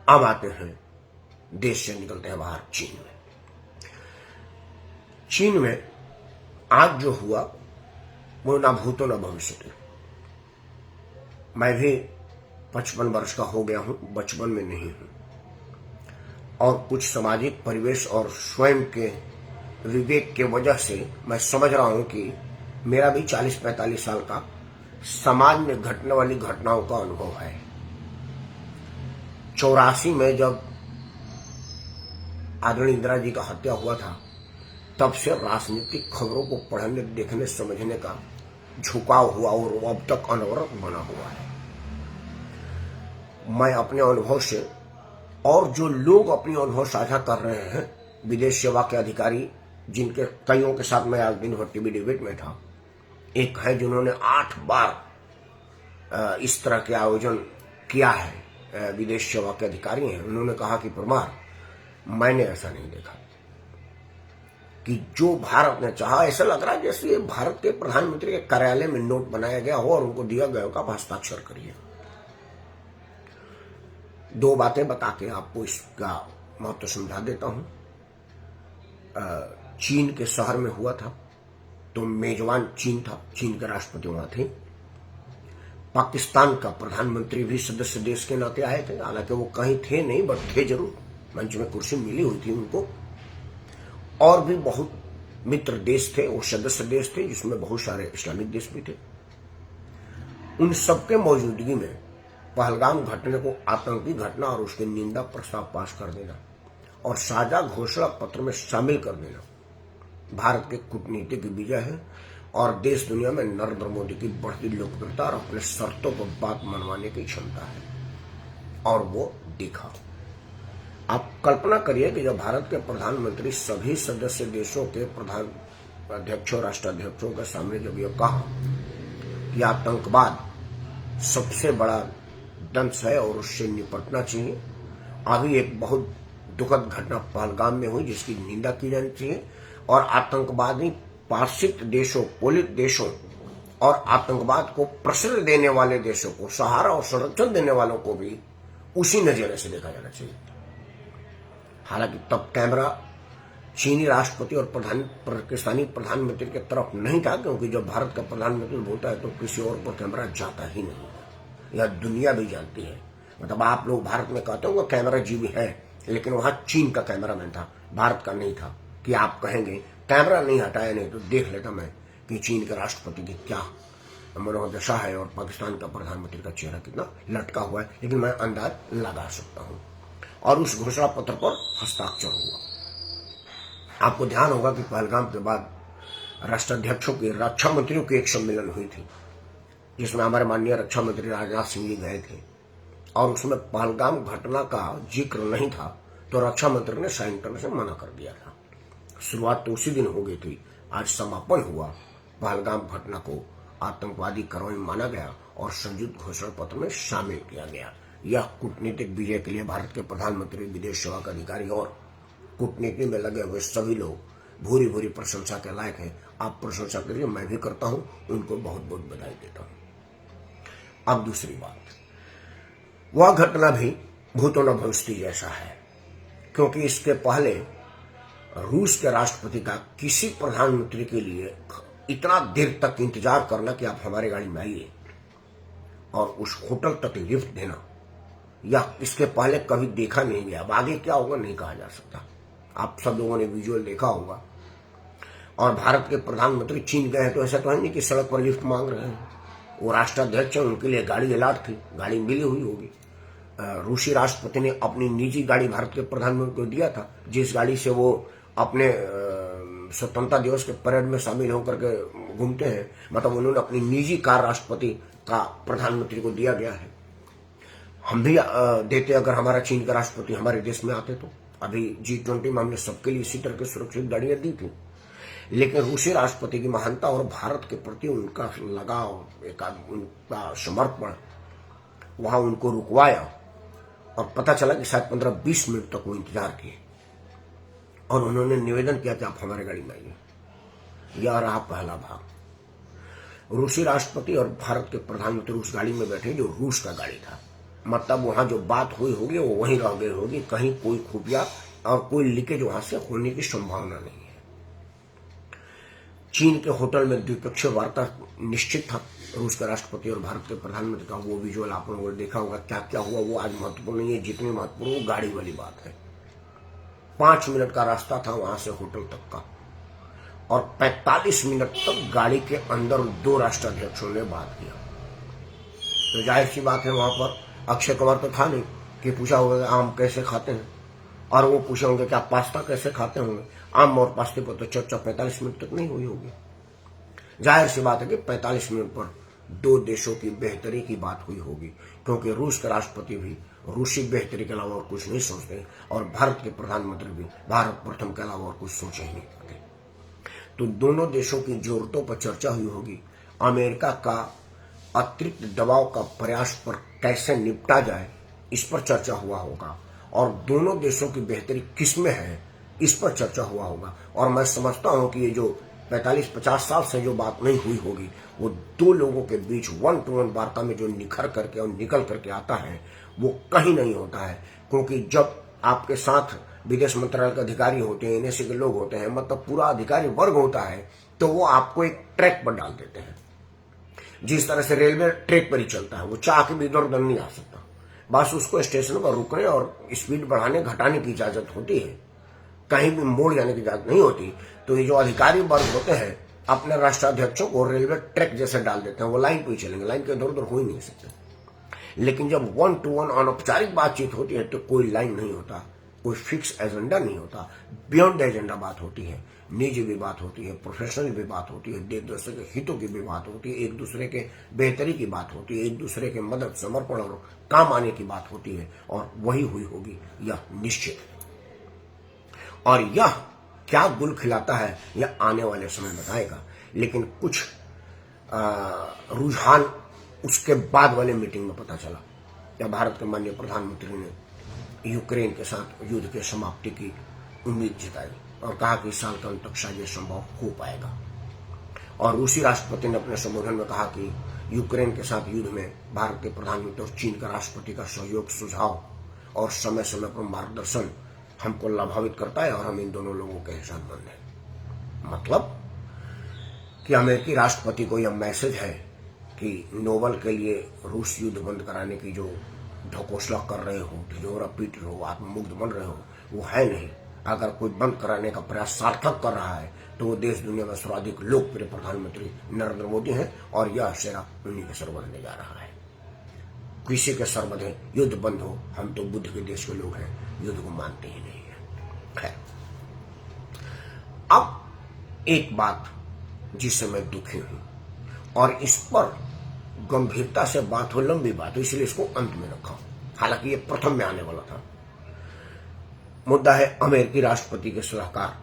अब आते हैं देश से निकलते हैं बाहर चीन में। चीन में आज जो हुआ वो ना भूतो ना भविष्य। मैं भी 55 वर्ष का हो गया हूं, बचपन में नहीं हूं, और कुछ सामाजिक परिवेश और स्वयं के विवेक के वजह से मैं समझ रहा हूं कि मेरा भी 40-45 साल का समाज में घटने वाली घटनाओं का अनुभव है। 84 में जब आदरणीय इंदिरा जी का हत्या हुआ था, तब से राजनीतिक खबरों को पढ़ने, देखने, समझने का झुकाव हुआ और वो अब तक अनवरत बना हुआ है। मैं अपने अनुभव से, और जो लोग अपनी अनुभव साझा कर रहे हैं, विदेश सेवा के अधिकारी जिनके कईयों के साथ मैं आज दिन भर टीवी डिबेट में था, एक है जिन्होंने 8 बार इस तरह के आयोजन किया है, विदेश सेवा के अधिकारी हैं। उन्होंने कहा कि परमार, मैंने ऐसा नहीं देखा कि जो भारत ने चाहा, ऐसा लग रहा है जैसे ये भारत के प्रधानमंत्री के कार्यालय में नोट बनाया गया हो और उनको दिया गया हो कि आप हस्ताक्षर करिए। 2 बातें बता के आपको इसका महत्व समझा देता हूं। चीन के शहर में हुआ था, तो मेजबान चीन था, चीन के राष्ट्रपति वहां थे। पाकिस्तान का प्रधानमंत्री भी सदस्य देश के नाते आए थे, हालांकि वो कहीं थे नहीं, बट थे जरूर, मंच में कुर्सी मिली हुई थी उनको। और भी बहुत मित्र देश थे, वो सदस्य देश थे, जिसमें बहुत सारे इस्लामिक देश भी थे। उन सबके मौजूदगी में पहलगाम घटना को आतंकी घटना और उसके निंदा प्रस्ताव पास कर देना और साझा घोषणा पत्र में शामिल कर देना भारत के कूटनीतिक विजय है, और देश दुनिया में नरेंद्र मोदी की बढ़ती लोकप्रियता और अपने शर्तों पर बात मनवाने की क्षमता है, और वो दिखा। आप कल्पना करिए कि जब भारत के प्रधानमंत्री सभी सदस्य देशों के प्रधान अध्यक्षों, राष्ट्राध्यक्षों के सामने जब यह कहा कि आतंकवाद सबसे बड़ा दंश है और उससे निपटना चाहिए। अभी एक बहुत दुखद घटना पहलगाम में हुई जिसकी निंदा की जानी चाहिए, और आतंकवादी पाश्चात्य देशों, पोलित देशों और आतंकवाद को प्रश्रय देने वाले देशों को, सहारा और संरक्षण देने वालों को भी उसी नजरिए से देखा जाना चाहिए। हालांकि तब कैमरा चीनी राष्ट्रपति और पाकिस्तानी प्रधानमंत्री की तरफ नहीं था, क्योंकि जब भारत का प्रधानमंत्री बोलता है तो किसी और पर कैमरा जाता ही नहीं, यह दुनिया भी जानती है। मतलब आप लोग भारत में कहते हो कैमरा जीवी है, लेकिन वहां चीन का कैमरामैन था, भारत का नहीं था। कि आप कहेंगे कैमरा नहीं हटाया, नहीं तो देख लेता मैं कि चीन के राष्ट्रपति की क्या मनोदशा है और पाकिस्तान का प्रधानमंत्री का चेहरा कितना लटका हुआ है, लेकिन मैं अंदाज लगा सकता हूं। और उस घोषणा पत्र पर हस्ताक्षर हुआ। आपको ध्यान होगा कि पहलगाम के बाद राष्ट्राध्यक्षों की, रक्षा मंत्रियों की एक सम्मेलन हुई थी, जिसमें हमारे माननीय रक्षा मंत्री राजनाथ सिंह जी गए थे, और उसमें पहलगाम घटना का जिक्र नहीं था, तो रक्षा मंत्री ने साइन करने से मना कर दिया था। शुरुआत तो उसी दिन हो गई थी, आज समापन हुआ। पहलगाम घटना को आतंकवादी कार्रवाई माना गया और संयुक्त घोषणा पत्र में शामिल किया गया। यह कूटनीतिक विजय के लिए भारत के प्रधानमंत्री, विदेश सेवा के अधिकारी और कूटनीति में लगे हुए सभी लोग भूरी भूरी प्रशंसा के लायक हैं। आप प्रशंसा करिए, मैं भी करता हूं, उनको बहुत बहुत बधाई देता हूं। अब दूसरी बात, वह घटना भी भूतो न भविष्य जैसा है, क्योंकि इसके पहले रूस के राष्ट्रपति का किसी प्रधानमंत्री के लिए इतना देर तक इंतजार करना कि आप हमारे गाड़ी में आइए और उस होटल तक लिफ्ट देना, या इसके पहले कभी देखा नहीं गया। अब आगे क्या होगा नहीं कहा जा सकता। आप सब लोगों ने विजुअल देखा होगा। और भारत के प्रधानमंत्री चीन गए हैं तो ऐसा तो है नहीं कि सड़क पर लिफ्ट मांग रहे हैं। वो राष्ट्राध्यक्ष हैं, उनके लिए गाड़ी अलाट थी, गाड़ी मिली हुई होगी। रूसी राष्ट्रपति ने अपनी निजी गाड़ी भारत के प्रधानमंत्री को दिया था, जिस गाड़ी से वो अपने स्वतंत्रता दिवस के परेड में शामिल होकर के घूमते हैं। मतलब उन्होंने अपनी निजी कार राष्ट्रपति का प्रधानमंत्री को दिया गया है। हम भी देते अगर हमारा चीन का राष्ट्रपति हमारे देश में आते तो। अभी G20 में हमने सबके लिए इसी तरह की सुरक्षित गाड़ियां दी थी, लेकिन रूसी राष्ट्रपति की महानता और भारत के प्रति उनका लगाव, उनका समर्पण, वहां उनको रुकवाया और पता चला कि शायद 15-20 मिनट तक वो इंतजार किए और उन्होंने निवेदन किया कि आप हमारे गाड़ी में आइए। यह रहा पहला भाग। रूसी राष्ट्रपति और भारत के प्रधानमंत्री उस गाड़ी में बैठे जो रूस का गाड़ी था। मतलब वहां जो बात हुई होगी वो वहीं रह गई होगी, कहीं कोई खुफिया और कोई लीकेज वहां से होने की संभावना नहीं है। चीन के होटल में द्विपक्षीय वार्ता निश्चित था। रूस के राष्ट्रपति और भारत के प्रधानमंत्री का वो विजुअल आप लोगों ने देखा होगा। क्या क्या हुआ वो आज महत्वपूर्ण नहीं है, जितनी महत्वपूर्ण वो गाड़ी वाली बात है। 5 मिनट का रास्ता था वहां से होटल तक का, और 45 मिनट तक गाड़ी के अंदर 2 राष्ट्राध्यक्षों ने बात किया। तो जाहिर सी बात है वहां पर अक्षय कुमार तो था नहीं कि पूछा होगा आम कैसे खाते हैं, और वो पूछे होंगे कि आप पास्ता कैसे खाते होंगे। आम और पास्ते पर तो चर्चा 45 मिनट तक नहीं हुई होगी। जाहिर सी बात है कि 45 मिनट पर 2 देशों की बेहतरी की बात हुई होगी, क्योंकि रूस के राष्ट्रपति भी रूसी बेहतरी के अलावा और कुछ नहीं सोचते, और भारत के प्रधानमंत्री भी भारत प्रथम के अलावा और कुछ सोचे ही नहीं करते। तो दोनों देशों की जरूरतों पर चर्चा हुई होगी। अमेरिका का अतिरिक्त दबाव का प्रयास पर कैसे निपटा जाए, इस पर चर्चा हुआ होगा, और दोनों देशों की बेहतरी किसमें है, इस पर चर्चा हुआ होगा। और मैं समझता हूं कि ये जो 45-50 साल से जो बात नहीं हुई होगी, वो 2 लोगों के बीच 1-to-1 वार्ता में जो निखर करके और निकल करके आता है वो कहीं नहीं होता है। क्योंकि जब आपके साथ विदेश मंत्रालय के अधिकारी होते हैं, एनएससी के लोग होते हैं, मतलब पूरा अधिकारी वर्ग होता है, तो वो आपको एक ट्रैक पर डाल देते हैं। जिस तरह से रेलवे ट्रैक पर ही चलता है, वो चाह के भी इधर उधर नहीं आ सकता। बस उसको स्टेशन पर रुकने और स्पीड बढ़ाने घटाने की इजाजत होती है, कहीं भी मोड़ जाने की इजाजत नहीं होती। तो ये जो अधिकारी वर्ग होते हैं अपने राष्ट्राध्यक्षों को रेलवे ट्रैक जैसे डाल देते हैं, वो लाइन पे ही चलेंगे, लाइन के इधर उधर हो ही नहीं सकते। लेकिन जब 1-to-1 अनौपचारिक बातचीत होती है तो कोई लाइन नहीं होता, कोई फिक्स एजेंडा नहीं होता, बियॉन्ड एजेंडा बात होती है, निजी भी बात होती है, प्रोफेशनल भी बात होती है, एक दूसरे के हितों की भी बात होती है, एक दूसरे के बेहतरी की बात होती है, एक दूसरे के मदद समर्पण और काम आने की बात होती है, और वही हुई होगी, यह निश्चित। और यह क्या गुल खिलाता है यह आने वाले समय बताएगा। लेकिन कुछ रुझान उसके बाद वाले मीटिंग में पता चला, जब भारत के माननीय प्रधानमंत्री ने यूक्रेन के साथ युद्ध के समाप्ति की उम्मीद जताई और कहा कि इस साल के अंत तक शायद यह संभव हो पाएगा। और रूसी राष्ट्रपति ने अपने संबोधन में कहा कि यूक्रेन के साथ युद्ध में भारत के प्रधानमंत्री और चीन का राष्ट्रपति का सहयोग, सुझाव और समय समय पर मार्गदर्शन हमको लाभान्वित करता है, और हम इन दोनों लोगों के एहसानमंद हैं। मतलब कि अमेरिकी राष्ट्रपति को यह मैसेज है कि नोबल के लिए रूस युद्ध बंद कराने की जो ढकोसला कर रहे हो, ढिढोरा पीट रहे हो, आत्ममुग्ध बन रहे हो, वो है नहीं। अगर कोई बंद कराने का प्रयास सार्थक कर रहा है तो वो देश दुनिया में सर्वाधिक लोकप्रिय प्रधानमंत्री नरेंद्र मोदी हैं, और यह सेरा उन्हीं के सर बंधने जा रहा है। किसी के सर बंधे, युद्ध बंद हो, हम तो बुद्ध के देश के लोग हैं, युद्ध को मानते ही नहीं है। खैर, अब एक बात जिससे मैं दुखी हूं, और इस पर गंभीरता से बात हो, लंबी बात हो, इसलिए इसको अंत में रखा, हालांकि ये प्रथम में आने वाला था। मुद्दा है अमेरिकी राष्ट्रपति के सलाहकार